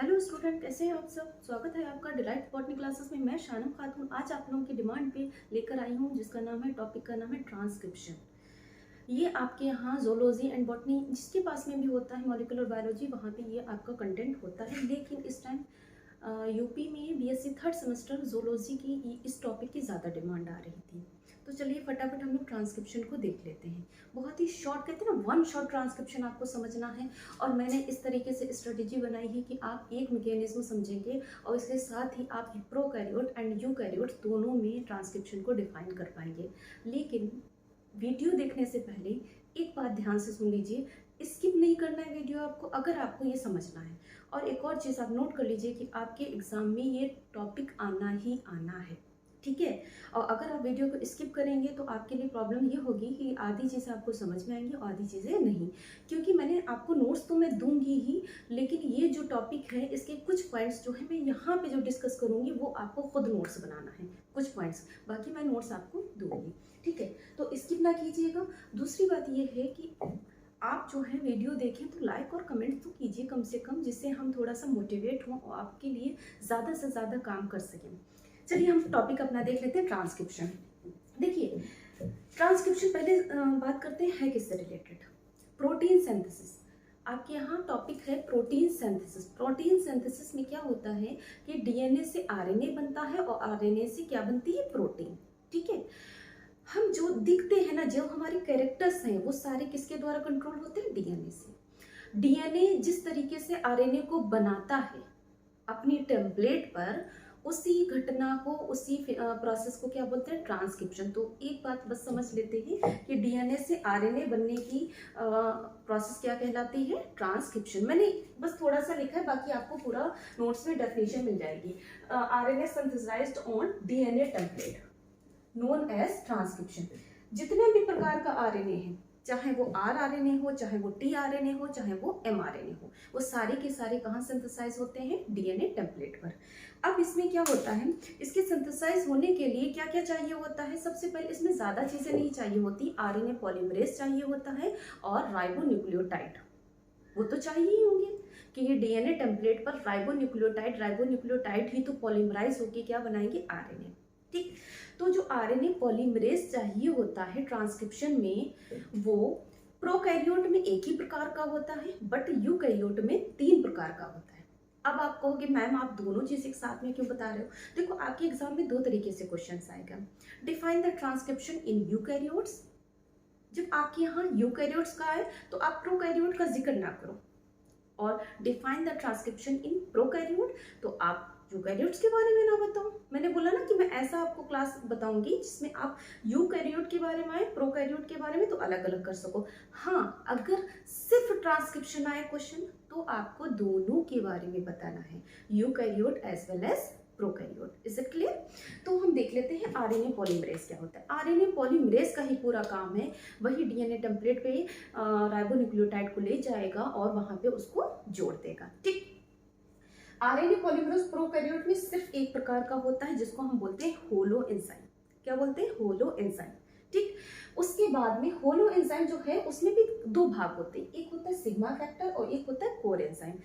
Hello student, कैसे हैं आप सब। स्वागत है आपका डिलाइट बॉटनी क्लासेस में। मैं शानम खातून आज आप लोगों की डिमांड पे लेकर आई हूँ, जिसका नाम है, टॉपिक का नाम है ट्रांसक्रिप्शन। ये आपके यहाँ जोलॉजी एंड बॉटनी जिसके पास में भी होता है, मॉलिक्यूलर बायोलॉजी, वहाँ पे ये आपका कंटेंट होता है। लेकिन इस टाइम यूपी में बीएससी थर्ड सेमेस्टर जोलॉजी की इस टॉपिक की ज़्यादा डिमांड आ रही थी। तो चलिए फटाफट हम लोग ट्रांसक्रिप्शन को देख लेते हैं। बहुत ही शॉर्ट, कहते हैं ना, वन शॉट ट्रांसक्रिप्शन आपको समझना है। और मैंने इस तरीके से स्ट्रेटेजी बनाई है कि आप एक मैकेनिज्म समझेंगे और इसके साथ ही आप प्रोकैरियोट एंड यूकैरियोट दोनों में ट्रांसक्रिप्शन को डिफाइन कर पाएंगे। लेकिन वीडियो देखने से पहले एक बात ध्यान से सुन लीजिए, स्किप नहीं करना है वीडियो आपको, अगर आपको ये समझना है। और एक और चीज़ आप नोट कर लीजिए कि आपके एग्ज़ाम में ये टॉपिक आना ही आना है, ठीक है। और अगर आप वीडियो को स्किप करेंगे तो आपके लिए प्रॉब्लम ये होगी कि आधी चीज़ें आपको समझ में आएंगी और आधी चीज़ें नहीं, क्योंकि मैंने आपको नोट्स तो मैं दूंगी ही, लेकिन ये जो टॉपिक है इसके कुछ पॉइंट्स जो है मैं यहाँ पे जो डिस्कस करूँगी वो आपको खुद नोट्स बनाना है, कुछ पॉइंट्स, बाकी मैं नोट्स आपको दूंगी, ठीक है। तो स्किप ना कीजिएगा। दूसरी बात ये है कि आप जो है वीडियो देखें तो लाइक और कमेंट तो कीजिए कम से कम, जिससे हम थोड़ा सा मोटिवेट हों और आपके लिए ज़्यादा से ज़्यादा काम कर सकें। चलिए हम टॉपिक अपना देख लेते हैं, ट्रांसक्रिप्शन। देखिए, ट्रांसक्रिप्शन पहले बात करते हैं है किससे रिलेटेड। Protein synthesis. आपके यहाँ टॉपिक है प्रोटीन सिंथेसिस। प्रोटीन सिंथेसिस में क्या होता है कि डीएनए से आरएनए बनता है और आरएनए से क्या बनती है, प्रोटीन, ठीक है। हम जो दिखते हैं ना, जो हमारे कैरेक्टर्स हैं, वो सारे किसके द्वारा कंट्रोल होते हैं, डीएनए से। डीएनए जिस तरीके से आरएनए को बनाता है अपनी टेम्पलेट पर, उसी घटना को, उसी प्रोसेस को क्या बोलते हैं, ट्रांसक्रिप्शन। तो एक बात बस समझ लेते हैं कि डीएनए से आरएनए बनने की प्रोसेस क्या कहलाती है, ट्रांसक्रिप्शन। मैंने बस थोड़ा सा लिखा है, बाकी आपको पूरा नोट्स में डेफिनेशन मिल जाएगी। RNA synthesized on DNA template known as transcription. जितने भी प्रकार का आरएनए है, चाहे वो आरएनए हो, चाहे वो टीआरएनए हो, चाहे वो एमआरएनए हो, वो सारे के सारे कहाँ सिंथेसाइज होते हैं, डीएनए टेम्पलेट पर। अब इसमें क्या होता है, इसके सिंथेसाइज होने के लिए क्या क्या चाहिए होता है। सबसे पहले इसमें ज़्यादा चीज़ें नहीं चाहिए होती, आरएनए पॉलीमरेज चाहिए होता है और राइबोन्यूक्लियोटाइड, वो तो चाहिए ही होंगे कि ये डीएनए टेम्पलेट पर राइबोन्यूक्लियोटाइड ही तो पॉलीमराइज होकर क्या बनाएंगे, आरएनए, ठीक। तो जो आरएनए पॉलीमरेज चाहिए होता है ट्रांसक्रिप्शन में, वो प्रोकैरियोट में एक ही प्रकार का होता है, बट यूकैरियोट में 3 प्रकार का होता है। अब आप कहोगे मैम आप दोनों चीज एक साथ में क्यों बता रहे हो। देखो, आपके एग्जाम में 2 तरीके से क्वेश्चन आएगा। Define the transcription in eukaryotes. जब आपके यहाँ यूकैरियोट्स का है तो आप प्रोकैरियोट का जिक्र ना करो, और define the transcription in prokaryote तो आप यूकैरियोट्स के बारे में ना बताओ। मैंने बोला ना कि मैं ऐसा आपको क्लास बताऊंगी जिसमें आप यूकैरियोट के बारे में आए, प्रोकैरियोट के बारे में तो अलग अलग कर सको। हाँ, अगर सिर्फ ट्रांसक्रिप्शन आए क्वेश्चन तो आपको दोनों के बारे में बताना है, eukaryote as well as prokaryote. Is it clear. तो हम देख लेते हैं आरएनए पॉलीमरेज क्या होता है। आरएनए पॉलीमरेज का ही पूरा काम है, वही डीएनए टेम्पलेट पे राइबोन्यूक्लियोटाइड को ले जाएगा और वहां पे उसको जोड़ देगा, ठीक। आरएनए पॉलीमरेज प्रोकैरियोट में सिर्फ एक प्रकार का होता है, जिसको हम बोलते हैं होलो एंजाइम। क्या बोलते हैं, होलो एंजाइम, ठीक। उसके बाद में होलो एंजाइम जो है उसमें भी 2 भाग होते हैं, एक होता है सिग्मा फैक्टर और एक होता है कोर एंजाइम।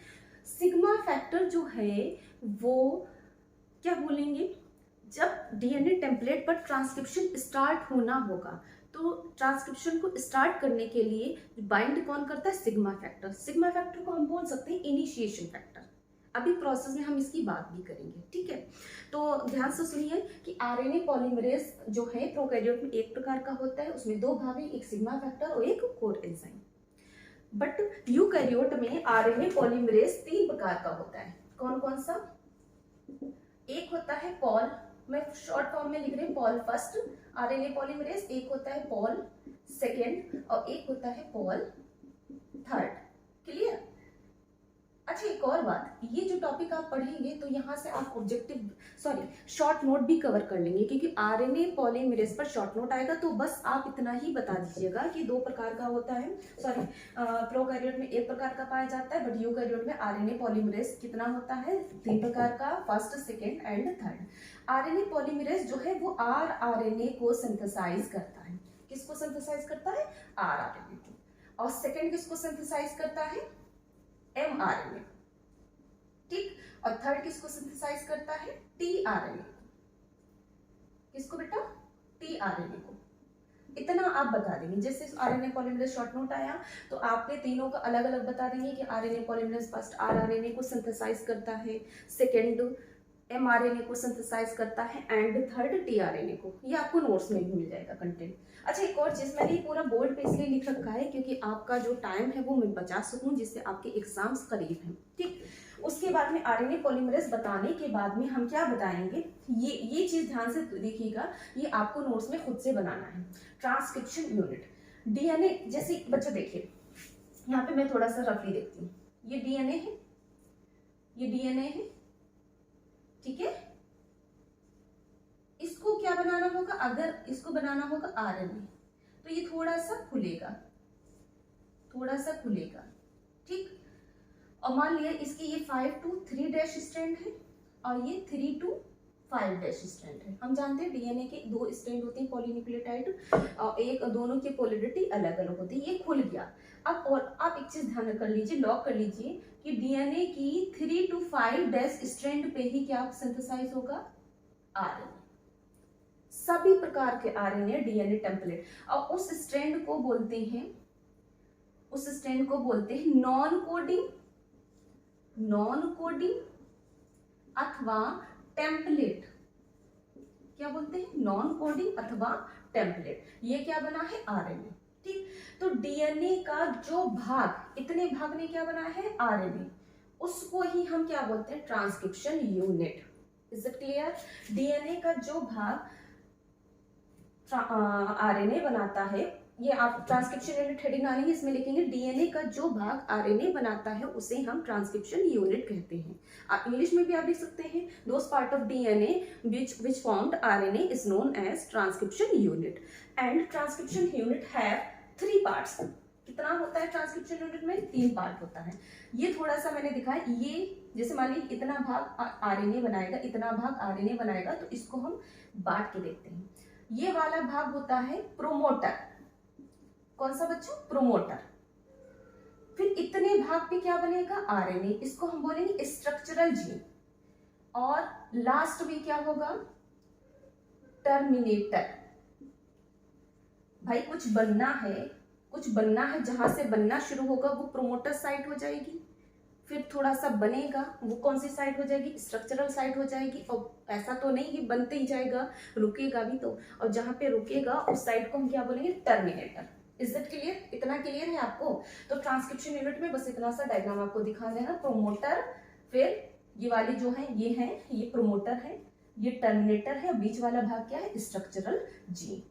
सिग्मा फैक्टर जो है वो क्या बोलेंगे, जब डीएनए टेम्पलेट पर ट्रांसक्रिप्शन स्टार्ट होना होगा तो ट्रांसक्रिप्शन को स्टार्ट करने के लिए बाइंड कौन करता है, सिग्मा फैक्टर। सिग्मा फैक्टर को हम बोल सकते हैं इनिशिएशन फैक्टर। अभी प्रोसेस में हम इसकी बात भी करेंगे, ठीक है। तो ध्यान से सुनिए कि आरएनए पॉलीमरेज जो है प्रोकैरियोट में एक प्रकार का होता है, उसमें 2 भाग हैं, एक सिग्मा फैक्टर और एक कोर एंजाइम। बट यूकैरियोट में आरएनए पॉलीमरेज 3 प्रकार का होता है। कौन कौन सा, एक होता है पॉल, मैं शॉर्ट फॉर्म में लिख रही हूँ, पॉल फर्स्ट आरएनए पॉलीमरेज, एक होता है पॉल सेकेंड और एक होता है पॉल थर्ड। क्लियर। अच्छा, एक और बात, ये जो टॉपिक आप पढ़ेंगे तो यहाँ से आप ऑब्जेक्टिव शॉर्ट नोट भी कवर कर लेंगे, क्योंकि आरएनए पॉलीमरेज पर शॉर्ट नोट आएगा। तो बस आप इतना ही बता दीजिएगा कि 2 प्रकार का होता है, प्रोकैरियोट में एक प्रकार का पाया जाता है, बट यूकैरियोट में आरएनए पॉलीमरेज कितना होता है, 3 प्रकार का, first second and third. RNA polymerase जो है वो आरएनए को सिंथेसाइज करता है। किसको सिंथेसाइज करता है, आरएनए को। और सेकेंड किसको सिंथेसाइज करता है, एमआरएनए। ठीक। और थर्ड किसको सिंथेसाइज करता है? टीआरएनए। किसको बेटा? टीआरएनए को। इतना आप बता देंगे। जैसे आरएनए पॉलीमरेज शॉर्ट नोट आया तो आपने तीनों का अलग अलग बता देंगे कि आरएनए पॉलीमरेज फर्स्ट आरआरएनए को सिंथेसाइज करता है, सेकेंड एमआरएनए को सिंथेसाइज करता है एंड थर्ड टीआरएनए को। ये आपको नोट्स में भी मिल जाएगा कंटेंट। अच्छा, एक और चीज, मैंने पूरा बोर्ड पे इसलिए लिख रखा है क्योंकि आपका जो टाइम है वो मैं बचा सकूं, जिससे आपके एग्जाम्स करीब हैं। ठीक। उसके बाद में आरएनए पॉलीमरेज बताने के बाद में हम क्या बताएंगे, ये चीज ध्यान से देखिएगा, ये आपको नोट्स में खुद से बनाना है। Transcription unit, DNA. जैसे बच्चों देखिए, यहाँ पे मैं थोड़ा सा रफली देखती हूँ। ये डीएनए है, ये डीएनए है, ठीक है। इसको क्या बनाना होगा? अगर इसको बनाना होगा आरएनए तो ये थोड़ा सा खुलेगा, थोड़ा सा खुलेगा, ठीक। और मान लिया इसकी ये 5 to 3 डैश स्ट्रैंड है और ये 3 to 5 डैश स्ट्रैंड है। हम जानते हैं डीएनए के 2 स्ट्रैंड होते हैं पॉलीन्यूक्लियोटाइड, और एक दोनों की पोलैरिटी अलग अलग होती है। ये खुल गया। अब और आप एक चीज ध्यान कर लीजिए, लॉक कर लीजिए कि डीएनए की 3 to 5 डैश स्ट्रैंड पे ही क्या सिंथेसाइज होगा? आरएनए। सभी प्रकार के आरएनए डीएनए टेम्पलेट। और उस स्ट्रैंड को बोलते हैं, उस स्ट्रैंड को बोलते हैं नॉन कोडिंग, नॉन कोडिंग अथवा टेम्पलेट। क्या बोलते हैं? नॉन कोडिंग अथवा टेम्पलेट। ये क्या बना है? आरएनए। ठीक। तो डीएनए का जो भाग, इतने भाग ने क्या बना है? आरएनए। उसको ही हम क्या बोलते हैं? Transcription unit. Is it clear? DNA का जो भाग आरएनए बनाता है, ये आप ट्रांसक्रिप्शन यूनिट हेडिंग आनी है, इसमें लिखेंगे डीएनए का जो भाग आरएनए बनाता है उसे हम ट्रांसक्रिप्शन यूनिट कहते हैं। आप इंग्लिश में भी आप लिख सकते हैं, those part of DNA which formed RNA is known as transcription unit and transcription unit have 3 parts। कितना होता है ट्रांसक्रिप्शन यूनिट में? 3 पार्ट होता है। ये थोड़ा सा मैंने दिखाया, ये जैसे मान लीजिए इतना भाग आरएनए बनाएगा, इतना भाग आरएनए बनाएगा, तो इसको हम बांट के देखते हैं। ये वाला भाग होता है प्रोमोटर। कौन सा बच्चों? प्रोमोटर। फिर इतने भाग पे क्या बनेगा? आरएनए। इसको हम बोलेंगे स्ट्रक्चरल जीन। और लास्ट में क्या होगा? टर्मिनेटर। भाई कुछ बनना है, कुछ बनना है, जहां से बनना शुरू होगा वो प्रोमोटर साइट हो जाएगी, फिर थोड़ा सा बनेगा, वो कौन सी साइट हो जाएगी? स्ट्रक्चरल साइट हो जाएगी। और ऐसा तो नहीं कि बनते ही जाएगा, रुकेगा भी तो, और जहां पे रुकेगा उस साइट को हम क्या बोलेंगे? टर्मिनेटर। Is it clear? इतना क्लियर है आपको? तो ट्रांसक्रिप्शन यूनिट में बस इतना सा डायग्राम आपको दिखा देना। प्रोमोटर, फिर ये वाली जो है ये है, ये प्रोमोटर है, ये टर्मिनेटर है, बीच वाला भाग क्या है? Structural gene.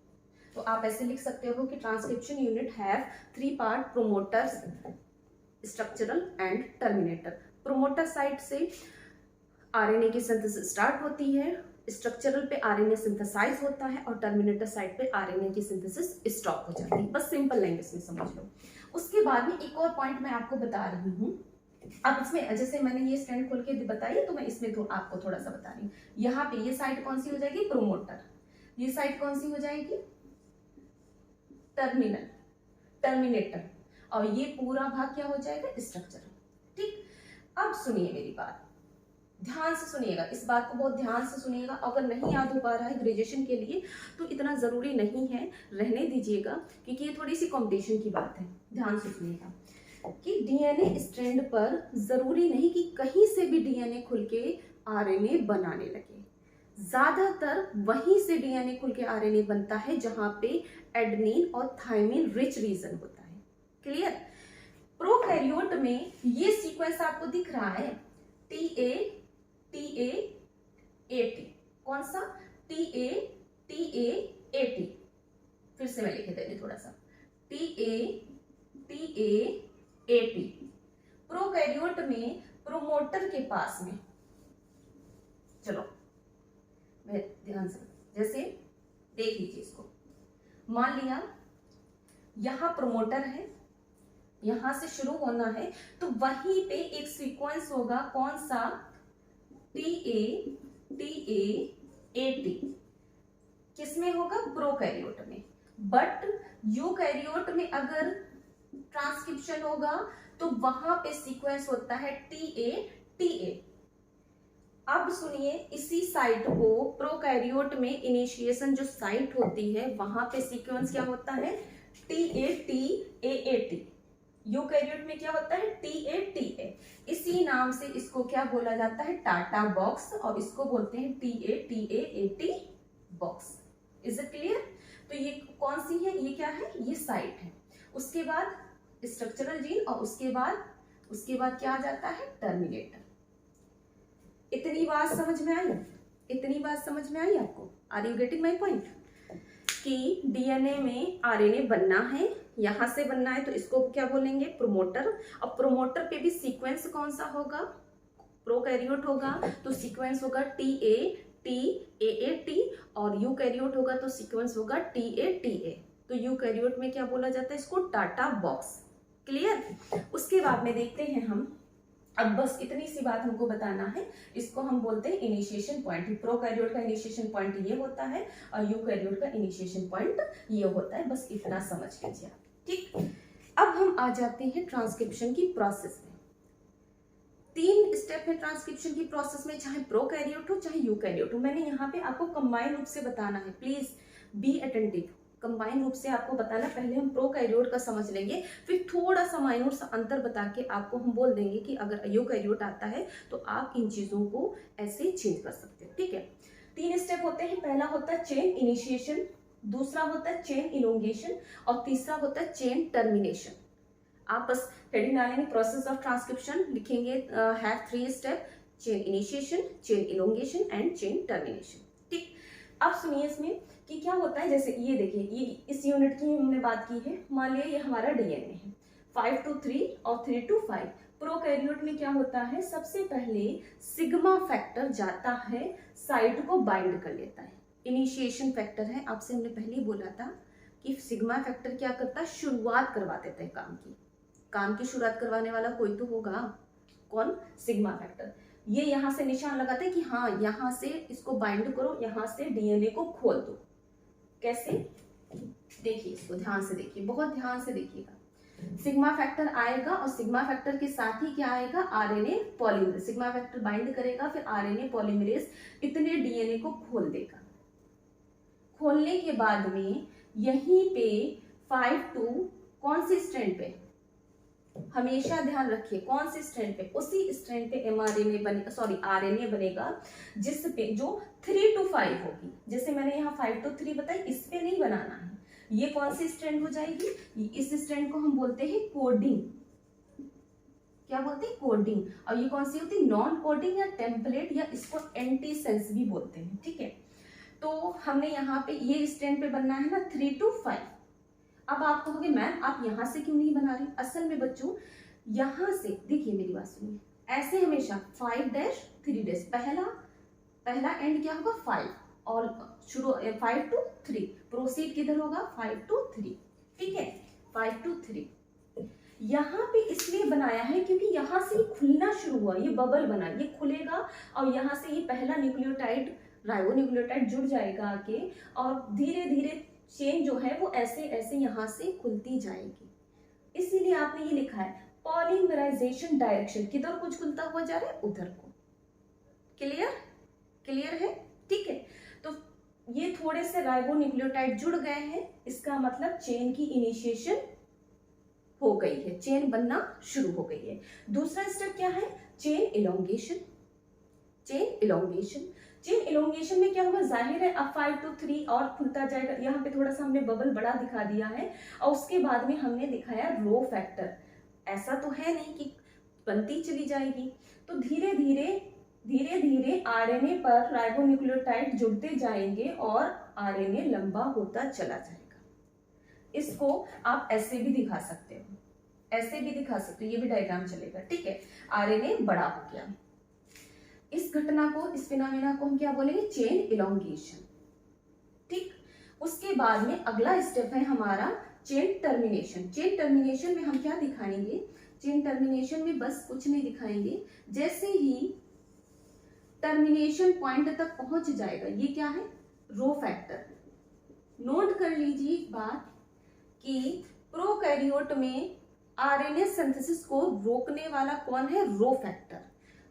तो आप ऐसे लिख सकते हो कि transcription unit have 3 part, promoter, structural and terminator. Promoter site से आरएनए की सिंथेसिस स्टार्ट होती है, स्ट्रक्चरल पे आरएनए सिंथेसाइज होता है, और टर्मिनेटर साइट पे आरएनए की सिंथेसिस स्टॉप हो जाती है। बस सिंपल लैंग्वेज में समझ लो। उसके बाद में एक और पॉइंट मैं आपको बता रही हूँ। अब इसमें जैसे मैंने ये स्टैंड खोल के बताई, तो मैं इसमें तो आपको थोड़ा सा बता रही हूँ। यहाँ पे ये साइट कौन सी हो जाएगी? प्रोमोटर। ये साइट कौन सी हो जाएगी? टर्मिनेटर। और ये पूरा भाग क्या हो जाएगा? स्ट्रक्चरल। ठीक। अब सुनिए मेरी बात, ध्यान से सुनिएगा, इस बात को बहुत ध्यान से सुनिएगा। अगर नहीं याद हो पा रहा है ग्रेजुएशन के लिए तो इतना जरूरी नहीं है, रहने दीजिएगा, क्योंकि ये थोड़ी सी कंपटीशन की बात है। ध्यान से सुनिएगा कि डीएनए स्ट्रैंड पर जरूरी नहीं कि कहीं से भी डीएनए खुल के आरएनए बनाने लगे। ज्यादातर वहीं से डीएनए खुल के आरएनए बनता है जहां पे एडेनिन और थायमिन रिच रीजन होता है। क्लियर? प्रोकैरियोट में ये सीक्वेंस आपको दिख रहा है, TA कौन सा? TA फिर से मैं लिख देंगे थोड़ा सा, TA प्रोकैरियोट में प्रोमोटर के पास में, चलो मैं ध्यान से, जैसे देख लीजिए इसको, मान लिया यहां प्रोमोटर है, यहां से शुरू होना है, तो वहीं पे एक सीक्वेंस होगा, कौन सा? TA किसमें होगा? प्रोकैरियोट में। बट यूकैरियोट में अगर ट्रांसक्रिप्शन होगा तो वहां पे सीक्वेंस होता है TA। अब सुनिए, इसी साइट को प्रोकैरियोट में इनिशिएशन जो साइट होती है वहां पे सीक्वेंस क्या होता है, TAT। यूकैरियोट में क्या होता है, TATA। इसी नाम से इसको क्या बोला जाता है, टाटा बॉक्स, और इसको बोलते हैं TATAT box. Is it clear? तो ये कौन सी है, ये क्या है, ये साइट है। उसके बाद स्ट्रक्चरल जीन, और उसके बाद क्या आ जाता है, टर्मिनेटर। इतनी बात समझ में आई? इतनी बात समझ में आई आपको? Are you getting my point? कि डीएनए में आरएनए बनना है, यहां से बनना है, तो इसको क्या बोलेंगे, प्रोमोटर। अब प्रोमोटर पे भी सीक्वेंस कौन सा होगा, प्रोकैरियोट होगा तो सीक्वेंस होगा TAT, और यूकैरियोट होगा तो सीक्वेंस होगा TATA। तो यूकैरियोट में क्या बोला जाता है, इसको टाटा बॉक्स। क्लियर? उसके बाद में देखते हैं हम, अब बस इतनी सी बात हमको बताना है, इसको हम बोलते हैं इनिशिएशन पॉइंट। प्रोकैरियोट का इनिशिएशन पॉइंट ये होता है और यूकैरियोट का इनिशिएशन पॉइंट ये होता है, बस इतना समझ लीजिए। ठीक, अब हम आ जाते हैं ट्रांसक्रिप्शन की प्रोसेस में। 3 स्टेप है ट्रांसक्रिप्शन की प्रोसेस में, चाहे प्रोकैरियोट हो चाहे यूकैरियोट हो। मैंने यहाँ पे आपको कंबाइन रूप से बताना है, प्लीज बी अटेंटिव। कंबाइन रूप से आपको बताना, पहले हम प्रोकैरियोट का समझ लेंगे, फिर थोड़ा सा माइन्यूट सा अंतर बता के आपको हम बोल देंगे कि अगर यूकैरियोट आता है तो आप इन चीजों को ऐसे चेंज कर सकते हैं। ठीक है, 3 स्टेप होते हैं। पहला होता है चेन इनिशिएशन, दूसरा होता है चेन इलोंगेशन, और तीसरा होता है चेन टर्मिनेशन। आप बस हेडिंग डालेंगे प्रोसेस ऑफ ट्रांसक्रिप्शन, लिखेंगे have 3 step, chain initiation, chain elongation and chain termination. ठीक, अब सुनिए इसमें कि क्या होता है। जैसे ये देखिए, ये इस यूनिट की हमने बात की है, मान लिया ये हमारा डीएनए है 5 to 3 और 3 to 5। प्रोकैरियोट में क्या होता है, सबसे पहले सिग्मा फैक्टर जाता है, साइट को बाइंड कर लेता है, इनिशिएशन फैक्टर है। आपसे हमने पहले ही बोला था कि सिग्मा फैक्टर क्या करता है, शुरुआत करवा देता है काम की शुरुआत करवाने वाला कोई तो होगा, कौन, सिग्मा फैक्टर। ये यहाँ से निशान लगाते हैं कि हाँ यहाँ से इसको बाइंड करो, यहाँ से डीएनए को खोल दो। कैसे, देखिए इसको ध्यान से देखिए, बहुत ध्यान से देखिएगा। सिग्मा फैक्टर आएगा और सिग्मा फैक्टर के साथ ही क्या आएगा, RNA polymerase. Sigma factor bind करेगा, फिर आरएनए पॉलीमरेज इतने डीएनए को खोल देगा। खोलने के बाद में यहीं पे 5 to कौन सी स्ट्रैंड पे, हमेशा ध्यान रखिए कौन सी स्ट्रैंड पे, उसी स्ट्रैंड पे आरएनए बनेगा जिस पे जो 3 to 5 होगी। जैसे मैंने यहाँ 5 to 3 बताई, इस पे नहीं बनाना है। ये कौन सी स्ट्रैंड हो जाएगी, इस स्ट्रैंड को हम बोलते हैं कोडिंग। क्या बोलते हैं, कोडिंग। और ये कौन सी होती है, नॉन कोडिंग या टेम्पलेट, या इसको एंटीसेंस भी बोलते हैं। ठीक है, तो हमने यहाँ पे ये स्ट्रैंड पे बनना है ना 3 to 5। अब आप कहोगे मैम आप यहां से क्यों नहीं बना रही, असल में बच्चों यहां से देखिए, मेरी बात सुनिए, ऐसे हमेशा 5-3, पहला एंड क्या होगा 5, और शुरू 5 to 3, प्रोसीड किधर होगा 5 to 3। ठीक है, 5 to 3 यहाँ पे इसलिए बनाया है क्योंकि यहाँ से ये खुलना शुरू हुआ, ये बबल बना, ये खुलेगा और यहाँ से ये पहला न्यूक्लियोटाइड, राइबोन्यूक्लियोटाइड जुड़ जाएगा आके, और धीरे धीरे चेन जो है वो ऐसे ऐसे यहाँ से खुलती जाएगी। इसीलिए आपने ये लिखा है पॉलीमराइजेशन डायरेक्शन, किधर कुछ खुलता हुआ जा रहा है, उधर को। क्लियर है? ठीक है, तो ये थोड़े से राइबोन्यूक्लियोटाइड जुड़ गए हैं, इसका मतलब चेन की इनिशिएशन हो गई है, चेन बनना शुरू हो गई है। दूसरा स्टेप क्या है, चेन इलोंगेशन। चेन इलोंगेशन में क्या होगा, जाहिर है अब 5 to 3 और खुलता जाएगा। यहाँ पे थोड़ा सा हमने बबल बड़ा दिखा दिया है, और उसके बाद में हमने दिखाया रो फैक्टर। ऐसा तो है नहीं कि बनती चली जाएगी, तो धीरे धीरे आरएनए पर राइबोन्यूक्लियोटाइड जुड़ते जाएंगे और आरएनए लंबा होता चला जाएगा। इसको आप ऐसे भी दिखा सकते हो, ये भी डायग्राम चलेगा। ठीक है, आरएनए बड़ा हो गया, इस घटना को, इस फिनोमेना को हम क्या बोलेंगे, चेन इलोंगेशन। ठीक, उसके बाद में अगला स्टेप है हमारा चेन टर्मिनेशन। चेन टर्मिनेशन में हम क्या दिखाएंगे, चेन टर्मिनेशन में बस कुछ नहीं दिखाएंगे, जैसे ही टर्मिनेशन पॉइंट तक पहुंच जाएगा, ये क्या है, रो फैक्टर। नोट कर लीजिए एक बात कि प्रोकैरियोट में आरएनए सिंथेसिस को रोकने वाला कौन है, रो फैक्टर।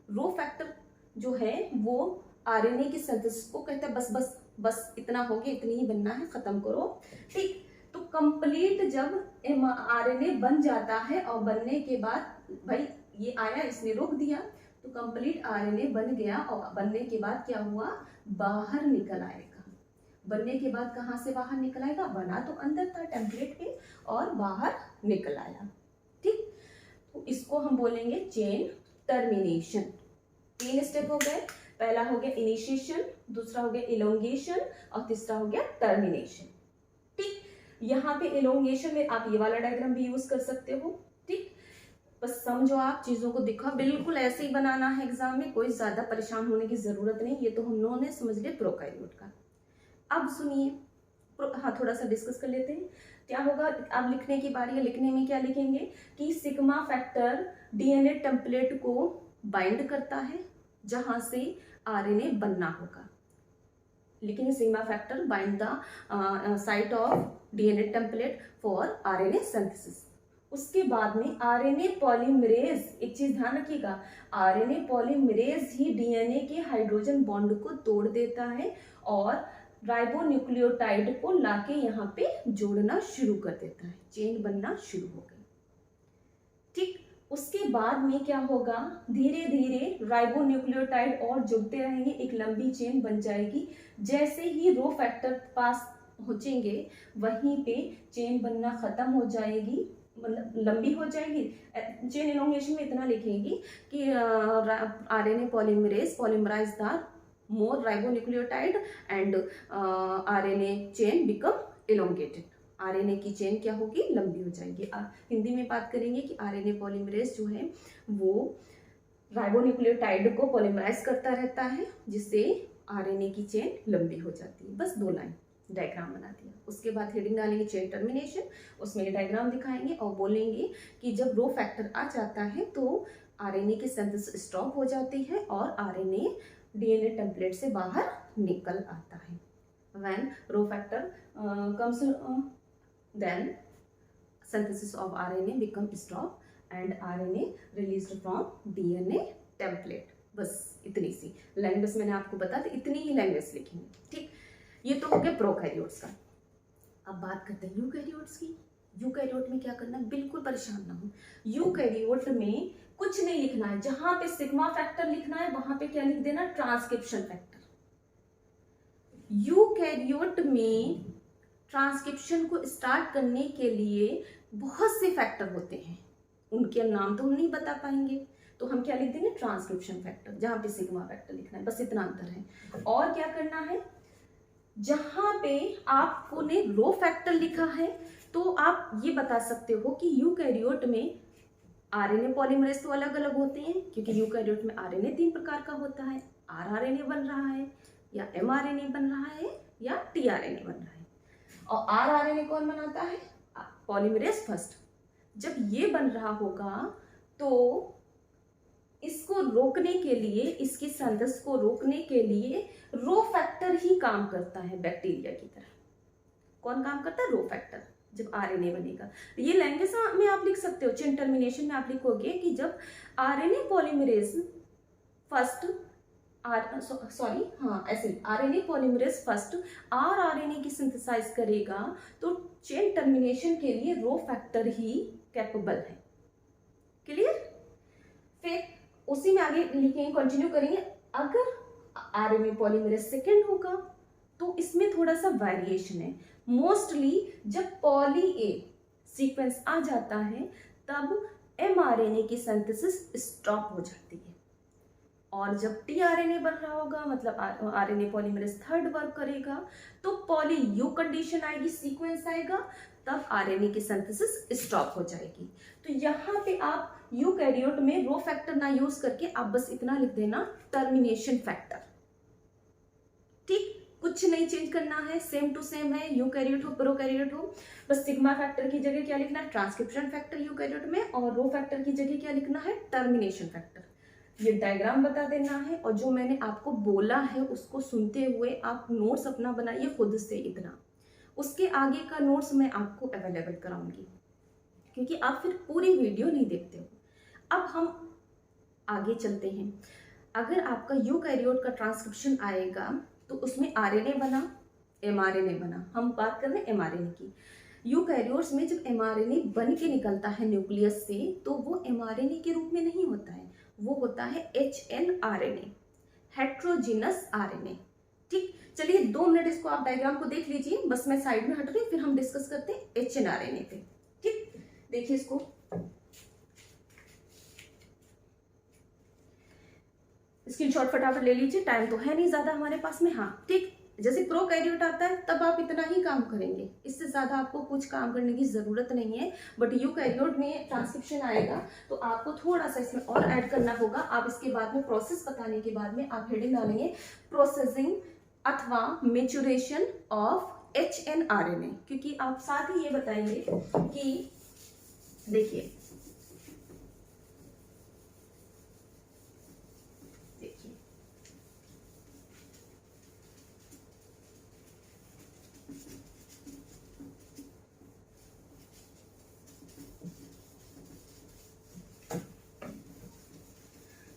रो फैक्टर जो है वो आरएनए की सिंथेसिस को कहता है बस बस बस इतना हो गया, इतनी ही बनना है, खत्म करो। ठीक, तो कंप्लीट जब आरएनए बन जाता है और बनने के बाद भाई ये आया इसने रोक दिया, तो कंप्लीट आरएनए बन गया और बनने के बाद क्या हुआ, बाहर निकल आएगा। बनने के बाद कहाँ से बाहर निकल आएगा, बना तो अंदर था टेम्पलेट के और बाहर निकल आया। ठीक, तो इसको हम बोलेंगे चेन टर्मिनेशन। 3 स्टेप हो गए, पहला हो गया इनिशिएशन, दूसरा हो गया इलोंगेशन और तीसरा हो गया टर्मिनेशन। ठीक, यहाँ पे इलोंगेशन में आप ये वाला डायग्राम भी यूज कर सकते हो। ठीक, बस समझो, आप चीजों को दिखा, बिल्कुल ऐसे ही बनाना है एग्जाम में, कोई ज्यादा परेशान होने की जरूरत नहीं। ये तो हम लोगों ने समझ लिया प्रोकैरियोट का। अब सुनिए, हाँ थोड़ा सा डिस्कस कर लेते हैं। क्या होगा, अब लिखने की बारी है। लिखने में क्या लिखेंगे कि सिग्मा फैक्टर डीएनए टेम्पलेट को बाइंड करता है जहां से आरएनए बनना होगा। लिखेंगे sigma factor bind the site of DNA template for RNA synthesis. उसके बाद में आरएनए पॉलीमरेज, एक चीज ध्यान रखिएगा, आरएनए पॉलीमरेज ही डीएनए के हाइड्रोजन बॉन्ड को तोड़ देता है और राइबोन्यूक्लियोटाइड को लाके यहाँ पे जोड़ना शुरू कर देता है, चेन बनना शुरू हो गई। ठीक, उसके बाद में क्या होगा, धीरे धीरे राइबोन्यूक्लियोटाइड और जुड़ते रहेंगे, एक लंबी चेन बन जाएगी। जैसे ही रो फैक्टर पास पहुंचेंगे वहीं पे चेन बनना खत्म हो जाएगी, मतलब लंबी हो जाएगी। चेन इलोंगेशन में इतना लिखेंगे कि RNA polymerase polymerize the more ribonucleotide and RNA chain become elongated। RNA की चेन क्या होगी, लंबी हो जाएगी। हिंदी में बात करेंगे कि आरएनए पॉलीमरेज जो है वो राइबोन्यूक्लियोटाइड को पॉलीमराइज करता रहता है, जिससे आरएनए की चेन लंबी हो जाती है। बस 2 लाइन डायग्राम बना दिया। उसके बाद हेडिंग डालेंगे चेन टर्मिनेशन, उसमें डायग्राम दिखाएंगे और बोलेंगे कि जब रो फैक्टर आ जाता है तो आरएनए की सिंथेसिस स्टॉप हो जाती है और आरएनए डीएनए टेम्पलेट से बाहर निकल आता है। When rho factor comes, then synthesis of RNA become stop and RNA released from DNA template। बस इतनी सी लैंग्वेज मैंने आपको बता दी, इतनी ही लैंग्वेज लिखेंगे। ठीक, ये तो हो गया प्रोकैरियोट्स का। अब बात करते हैं यूकैरियोट्स की। यूकैरियोट में क्या करना है, बिल्कुल परेशान ना हो। यूकैरियोट में कुछ नहीं लिखना है, जहां पे सिग्मा फैक्टर लिखना है वहां पे क्या लिख देना, ट्रांसक्रिप्शन फैक्टर। यूकैरियोट में ट्रांसक्रिप्शन को स्टार्ट करने के लिए बहुत से फैक्टर होते हैं, उनके नाम तो हम नहीं बता पाएंगे, तो हम क्या लिख देंगे, ट्रांसक्रिप्शन फैक्टर, जहां पे सिग्मा फैक्टर लिखना है, बस इतना अंतर है। और क्या करना है, जहां पे आपको ने रो फैक्टर लिखा है तो आप ये बता सकते हो कि यूकैरियोट में आरएनए पॉलीमरेज तो अलग अलग होते हैं, क्योंकि यूकैरियोट में आरएनए 3 प्रकार का होता है, आरआरएनए बन रहा है या एमआरएनए बन रहा है या टीआरएनए बन रहा है। और आरआरएनए कौन बनाता है, पॉलीमरेज फर्स्ट। जब ये बन रहा होगा तो इसको रोकने के लिए, इसकी सिंथेसिस को रोकने के लिए रो फैक्टर ही काम करता है, बैक्टीरिया की तरह। कौन काम करता है, रो फैक्टर, जब आरएनए बनेगा। ये लैंग्वेज में आप लिख सकते हो, चेन टर्मिनेशन में आप लिखोगे कि जब आरएनए पॉलीमरेज फर्स्ट ऐसे आरएनए पॉलीमरेज फर्स्ट आरआरएनए की सिंथेसाइज करेगा तो चेन टर्मिनेशन के लिए रो फैक्टर ही कैपेबल है। क्लियर, फिर उसी में आगे लिखेंगे, कंटिन्यू करेंगे। अगर आरएनए पॉलीमरेज सेकेंड होगा तो इसमें थोड़ा सा वेरिएशन है। मोस्टली जब पॉली ए सीक्वेंस आ जाता है तब एमआरएनए की सिंथेसिस स्टॉप हो जाती है, और जब टीआरएनए बन रहा होगा, मतलब आरएनए पॉलीमरेज थर्ड वर्क करेगा, तो पॉली यू कंडीशन आएगी, सीक्वेंस आएगा, तब आरएनए की सिंथेसिस स्टॉप हो जाएगी। तो यहाँ पे आप यूकैरियोट में रो फैक्टर ना यूज करके आप बस इतना लिख देना, टर्मिनेशन फैक्टर। ठीक, कुछ नहीं चेंज करना है, सेम टू सेम है, यूकैरियोट हो प्रोकैरियोट हो। बस सिग्मा फैक्टर की जगह क्या लिखना है, ट्रांसक्रिप्शन फैक्टर यूकैरियोट में, और रो फैक्टर की जगह क्या लिखना है, टर्मिनेशन फैक्टर। ये डायग्राम बता देना है, और जो मैंने आपको बोला है उसको सुनते हुए आप नोट्स अपना बनाइए खुद से इतना। उसके आगे का नोट्स मैं आपको अवेलेबल कराऊंगी, क्योंकि आप फिर पूरी वीडियो नहीं देखते हो। अब हम आगे चलते हैं। अगर आपका यूकैरियोट का ट्रांसक्रिप्शन आएगा तो उसमें आरएनए बना, एमआरएनए बना। हम बात कर रहे हैं एमआरएनए की। यूकैरियोट्स में जब एमआरएनए बन के निकलता है न्यूक्लियस से तो वो एमआरएनए के रूप में नहीं होता है, वो होता है एचएनआरएनए, हेट्रोजीनस आरएनए। ठीक, चलिए 2 मिनट इसको आप डायग्राम को देख लीजिए, बस मैं साइड में हट रही हूँ, फिर हम डिस्कस करते हैं एचएनआरएनए पे। ठीक, देखिए इसको, स्क्रीनशॉट फटाफट ले लीजिए, टाइम तो है नहीं ज्यादा हमारे पास में। हाँ ठीक, जैसे प्रोकैरियोट आता है तब आप इतना ही काम करेंगे, इससे ज्यादा आपको कुछ काम करने की जरूरत नहीं है। बट यूकैरियोट में ट्रांसक्रिप्शन आएगा तो आपको थोड़ा सा इसमें और ऐड करना होगा। आप इसके बाद में प्रोसेस बताने के बाद में आप हेडिंग डालेंगे प्रोसेसिंग अथवा मेचुरेशन ऑफ एचएनआरएनए, क्योंकि आप साथ ही ये बताएंगे कि देखिए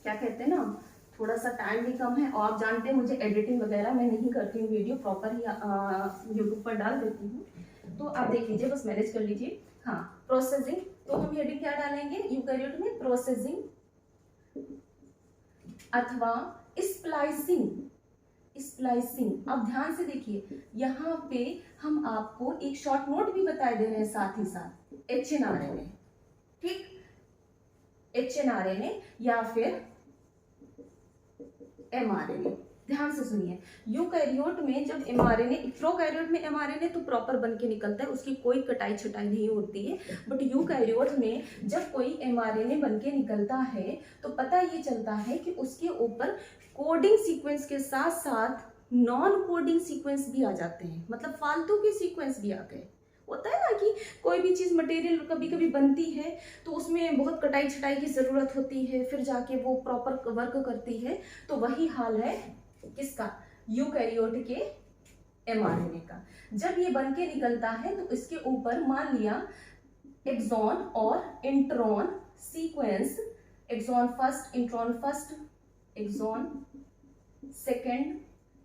क्या कहते हैं ना, थोड़ा सा टाइम भी कम है और आप जानते हैं मुझे एडिटिंग वगैरह मैं नहीं करती हूँ, वीडियो प्रॉपर ही यूट्यूब पर डाल देती हूँ। तो आप देख लीजिए, बस मैनेज कर लीजिए। हाँ, प्रोसेसिंग, तो हम हेडिंग क्या डालेंगे यूकैरियोट में, प्रोसेसिंग अथवा स्प्लाइसिंग। स्प्लाइसिंग, अब ध्यान से देखिए, यहाँ पे हम आपको एक शॉर्ट नोट भी बता दे रहे हैं साथ ही साथ, एचएनआरएनए। ठीक, एचएनआरएनए या फिर एमआरएनए। ध्यान से सुनिए, यूकैरियोट में जब एमआरएनए, प्रोकैरियोट में एमआरएनए तो प्रॉपर बन के निकलता है, उसकी कोई कटाई छटाई नहीं होती है। बट यूकैरियोट में जब कोई एमआरएनए बन के निकलता है तो पता ये चलता है कि उसके ऊपर कोडिंग सीक्वेंस के साथ साथ नॉन कोडिंग सीक्वेंस भी आ जाते हैं, मतलब फालतू के सीक्वेंस भी आ गए। होता है ना कि कोई भी चीज़ मटेरियल कभी कभी बनती है तो उसमें बहुत कटाई छटाई की ज़रूरत होती है, फिर जाके वो प्रॉपर वर्क करती है। तो वही हाल है किसका, यूकैरियोट के एमआरएनए का। जब ये बन के निकलता है तो इसके ऊपर मान लिया एक्सॉन और intron sequence, exon first, intron first, exon second,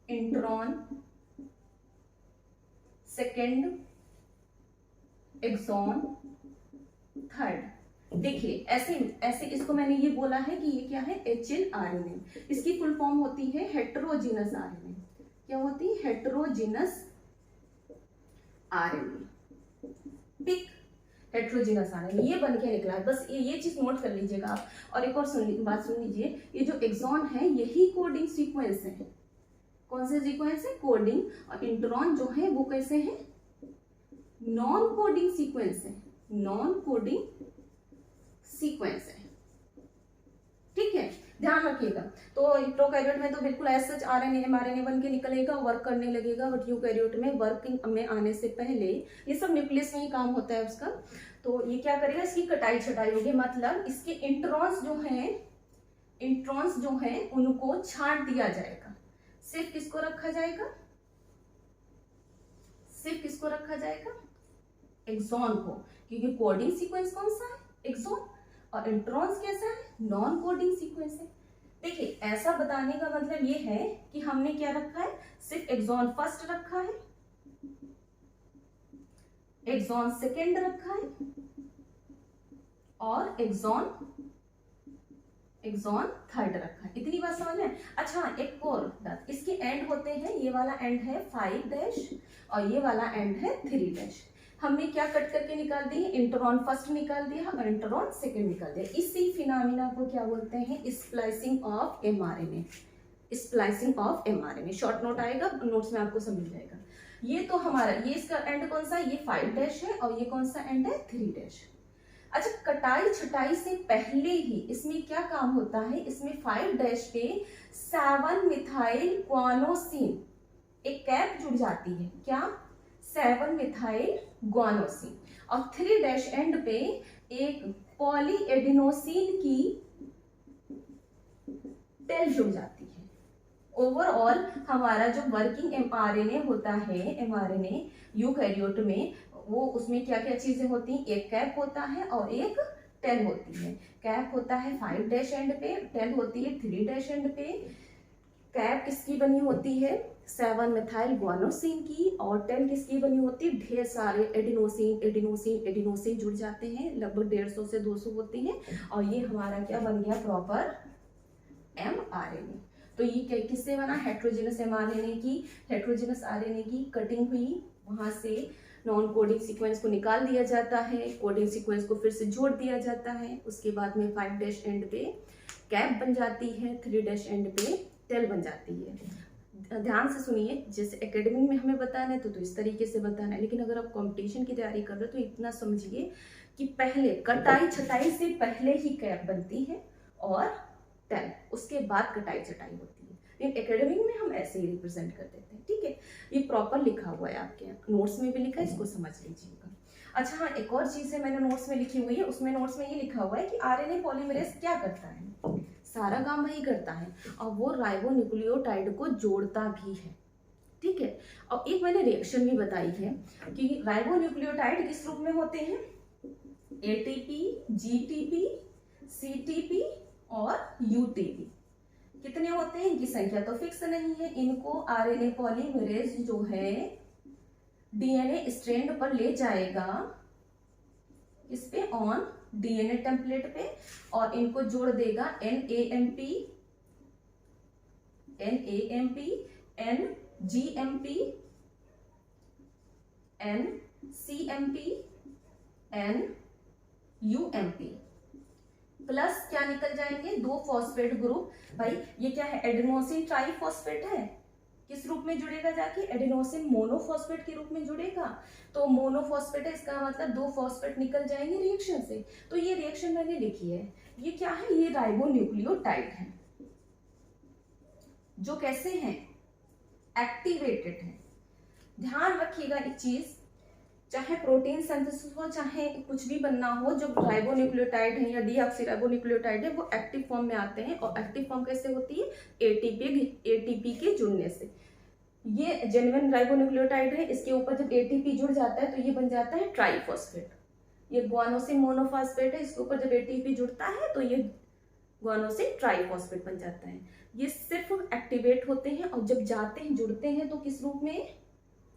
intron second, exon third. देखिए ऐसे ऐसे इसको मैंने ये बोला है कि ये क्या है, एचएनआरएनए। इसकी फुल फॉर्म होती है हेट्रोजीनस आरएनए। क्या होती है, हेट्रोजीनस आरएनए। ठीक, हेट्रोजीनस आरएनए ये बन के निकला है, बस ये चीज नोट कर लीजिएगा आप। और एक और बात सुन लीजिए, ये जो एक्सॉन है यही कोडिंग सीक्वेंस है। कौन से सीक्वेंस है, कोडिंग। और इंट्रॉन जो है वो कैसे है, नॉन कोडिंग सीक्वेंस है, नॉन कोडिंग सीक्वेंस है। ठीक है, ध्यान रखिएगा। तो प्रोकैरियोट में तो बिल्कुल ऐसा सच आरएनए एमआरएनए बन के निकलेगा, वर्क करने लगेगा। बट यूकैरियोट में वर्किंग में आने से पहले ये सब न्यूक्लियस में ही काम होता है उसका। तो ये क्या करेगा, इसकी कटाई छटाई होगी, मतलब इसके इंट्रॉन्स जो हैं उनको छांट दिया जाएगा। सिर्फ किसको रखा जाएगा, सिर्फ किसको रखा जाएगा, एक्सॉन को, क्योंकि कोडिंग सीक्वेंस कौन सा है, एक्सॉन। और इंट्रॉन्स कैसा है, नॉन कोडिंग सीक्वेंस है। देखिए ऐसा बताने का मतलब ये है कि हमने क्या रखा है, सिर्फ एक्सॉन फर्स्ट रखा है, एक्सॉन सेकेंड रखा है और एक्सॉन थर्ड रखा है। इतनी बात समझ में। अच्छा एक और बात, इसके एंड होते हैं, ये वाला एंड है 5' और ये वाला एंड है 3'। हमने क्या कट करके निकाल दी, इंट्रॉन फर्स्ट निकाल दिया और इंट्रॉन सेकेंड निकाल दिया। इसी फिनोमिना को क्या बोलते हैं, splicing of mRNA. Splicing of mRNA, short note आएगा, नोट्स में आपको समझ जाएगा। ये तो हमारा, ये इसका एंड कौन सा है, ये 5' है और ये कौन सा एंड है, 3'। अच्छा, कटाई छटाई से पहले ही इसमें क्या काम होता है, इसमें 5' पे 7 मिथाइल ग्वानोसिन एक कैप जुड़ जाती है, क्या, 7 मिथाइल ग्वानोसिन। और 3' एंड पे एक पॉलीएडिनोसिन की टेल जुड़ जाती है। ओवरऑल हमारा जो वर्किंग एमआरएनए होता है, एमआरएनए यूकैरियोट में, वो उसमें क्या क्या चीजें होती हैं, एक कैप होता है और एक टेल होती है। कैप होता है 5 डैश एंड पे, टेल होती है 3 डैश एंड पे। कैप किसकी बनी होती है? 7 मेथाइल गुआनोसिन की। और टेल किसकी बनी होती है? ढेर सारे एडिनोसिन जुड़ जाते हैं, लगभग 150 से 200 होते हैं। और ये हमारा क्या बन गया? Proper mRNA। तो ये किससे बना? हेट्रोजेनस mRNA की। हेट्रोजेनस RNA की कटिंग हुई, वहां से नॉन कोडिंग सीक्वेंस को निकाल दिया जाता है, कोडिंग सीक्वेंस को फिर से जोड़ दिया जाता है। उसके बाद में 5 डैश एंड पे कैप बन जाती है, 3 डैश एंड पे टेल बन जाती है। ध्यान से सुनिए, जैसे एकेडमिक में हमें बताना है तो इस तरीके से बताना है, लेकिन अगर आप कंपटीशन की तैयारी कर रहे हो तो इतना समझिए कि पहले कटाई छटाई से पहले ही कैप बनती है और टेल उसके बाद कटाई छटाई होती है। लेकिन एकेडमिक में हम ऐसे ही रिप्रेजेंट कर देते हैं, ठीक है। ये प्रॉपर लिखा हुआ है, आपके नोट्स में भी लिखा है, इसको समझ लीजिएगा। अच्छा हाँ, एक और चीज है मैंने नोट्स में लिखी हुई है, उसमें नोट्स में ये लिखा हुआ है कि आरएनए पॉलीमरेज क्या करता है? सारा काम वही करता है, और वो राइबोन्यूक्लियोटाइड को जोड़ता भी है, ठीक है। और एक मैंने रिएक्शन भी बताई है कि राइबोन्यूक्लियोटाइड किस रूप में होते हैं? एटीपी, जीटीपी, सीटीपी और यूटीपी। कितने होते हैं? इनकी संख्या तो फिक्स नहीं है। इनको आरएनए पॉलीमरेज जो है डीएनए स्ट्रैंड पर ले जाएगा, इस पे ऑन डीएनए टेम्पलेट पे, और इनको जोड़ देगा NAMP, NGMP, NCMP, NUMP plus क्या निकल जाएंगे? 2 फॉस्फेट ग्रुप। भाई ये क्या है? एडेनोसिन ट्राइफॉस्फेट है। किस रूप में जुड़ेगा जाके? एडेनोसिन मोनोफॉस्फेट के रूप में जुड़ेगा। तो मोनोफॉस्फेट है, इसका मतलब 2 फॉस्फेट निकल जाएंगे रिएक्शन से। तो ये रिएक्शन मैंने लिखी है, ये क्या है? ये राइबोन्यूक्लियोटाइड है, जो कैसे हैं? एक्टिवेटेड है। ध्यान रखिएगा एक चीज, चाहे प्रोटीन सिंथेसिस हो, चाहे कुछ भी बनना हो, जो राइबोन्यूक्लियोटाइड है या डीऑक्सीराइबोन्यूक्लियोटाइड है, वो एक्टिव फॉर्म में आते हैं। और एक्टिव फॉर्म कैसे होती है? एटीपी के जुड़ने से। ये जेन्युइन राइबोन्यूक्लियोटाइड है, इसके ऊपर जब एटीपी जुड़ जाता है तो ये बन जाता है ट्राइफॉस्फेट। ये गुआनोसिन मोनोफॉस्फेट है, इसके ऊपर जब एटीपी जुड़ता है तो ये गुआनोसिन ट्राइफॉस्फेट बन जाता है। ये सिर्फ एक्टिवेट होते हैं, और जब जाते हैं जुड़ते हैं तो किस रूप में?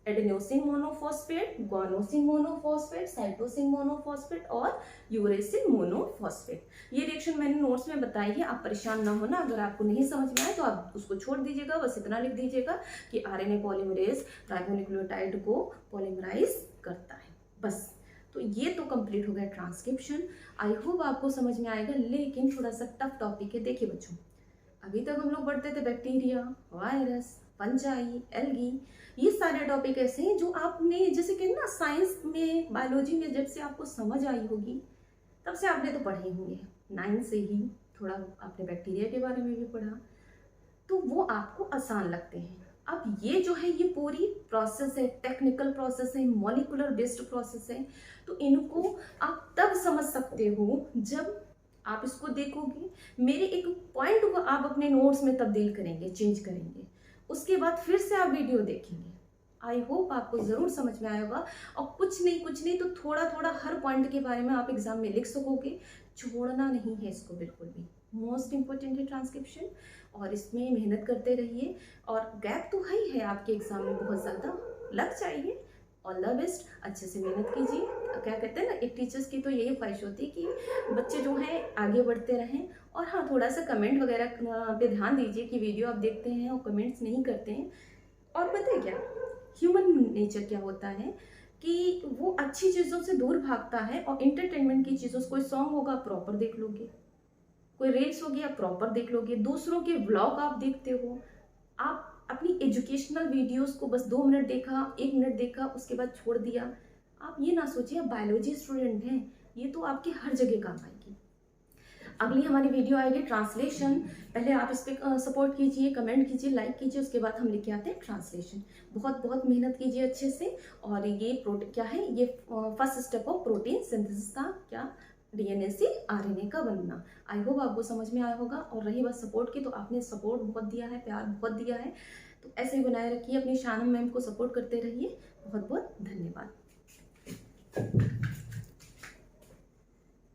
Adenosine monophosphate, guanosine monophosphate, cytosine monophosphate और यूरेसिल मोनोफॉस्फेट। ये रिएक्शन मैंने नोट्स में बताई है, आप परेशान ना होना। अगर आपको नहीं समझ में आए तो आप उसको छोड़ दीजिएगा, बस इतना लिख दीजिएगा कि आरएनए पॉलीमरेज राइबोन्यूक्लियोटाइड को पॉलीमराइज करता है, बस। तो ये तो कंप्लीट हो गया ट्रांसक्रिप्शन। आई होप आपको समझ में आएगा, लेकिन थोड़ा सा टफ टॉपिक है। देखिए बच्चों, अभी तक हम लोग पढ़ते थे बैक्टीरिया, वायरस, फंजाई, एल्गी, ये सारे टॉपिक ऐसे हैं जो आपने जैसे कि ना साइंस में, बायोलॉजी में जब से आपको समझ आई होगी तब से आपने तो पढ़े होंगे, 9 से ही थोड़ा आपने बैक्टीरिया के बारे में भी पढ़ा, तो वो आपको आसान लगते हैं। अब ये जो है ये पूरी प्रोसेस है, टेक्निकल प्रोसेस है, मॉलिक्यूलर बेस्ड प्रोसेस है, तो इनको आप तब समझ सकते हो जब आप इसको देखोगे। मेरे एक पॉइंट को आप अपने नोट्स में तब्दील करेंगे, चेंज करेंगे, उसके बाद फिर से आप वीडियो देखेंगे। आई होप आपको ज़रूर समझ में आया होगा। और कुछ नहीं तो थोड़ा थोड़ा हर पॉइंट के बारे में आप एग्जाम में लिख सकोगे, छोड़ना नहीं है इसको बिल्कुल भी। मोस्ट इंपॉर्टेंट है ट्रांसक्रिप्शन, और इसमें मेहनत करते रहिए। और गैप तो है ही है आपके एग्जाम में, बहुत ज़्यादा लग जाइए। ऑल द बेस्ट, अच्छे से मेहनत कीजिए। क्या कहते हैं ना, एक टीचर्स की तो यही ख्वाहिश होती है कि बच्चे जो हैं आगे बढ़ते रहें। और हाँ, थोड़ा सा कमेंट वगैरह पे ध्यान दीजिए कि वीडियो आप देखते हैं और कमेंट्स नहीं करते हैं। और पता है क्या, ह्यूमन नेचर क्या होता है कि वो अच्छी चीज़ों से दूर भागता है, और इंटरटेनमेंट की चीज़ों से, कोई सॉन्ग होगा प्रॉपर देख लोगे, कोई रील्स होगी आप प्रॉपर देख लोगे, दूसरों के व्लॉग आप देखते हो, आप अपनी एजुकेशनल वीडियोस को बस 2 मिनट देखा, 1 मिनट देखा, उसके बाद छोड़ दिया। आप ये ना सोचिए आप बायोलॉजी स्टूडेंट हैं, ये तो आपके हर जगह काम आएगी। अगली हमारी वीडियो आएगी ट्रांसलेशन। पहले आप इस पर सपोर्ट कीजिए, कमेंट कीजिए, लाइक कीजिए, उसके बाद हम लेके आते हैं ट्रांसलेशन। बहुत बहुत मेहनत कीजिए अच्छे से। और ये क्या है, ये first step of protein synthesis का, क्या, डीएनए से आरएनए का बनना। आई होप आपको समझ में आया होगा। और रही बात सपोर्ट की, तो आपने सपोर्ट बहुत दिया है, प्यार बहुत दिया है, तो ऐसे ही बनाए रखिए। अपनी शानम मैम को सपोर्ट करते रहिए। बहुत बहुत धन्यवाद।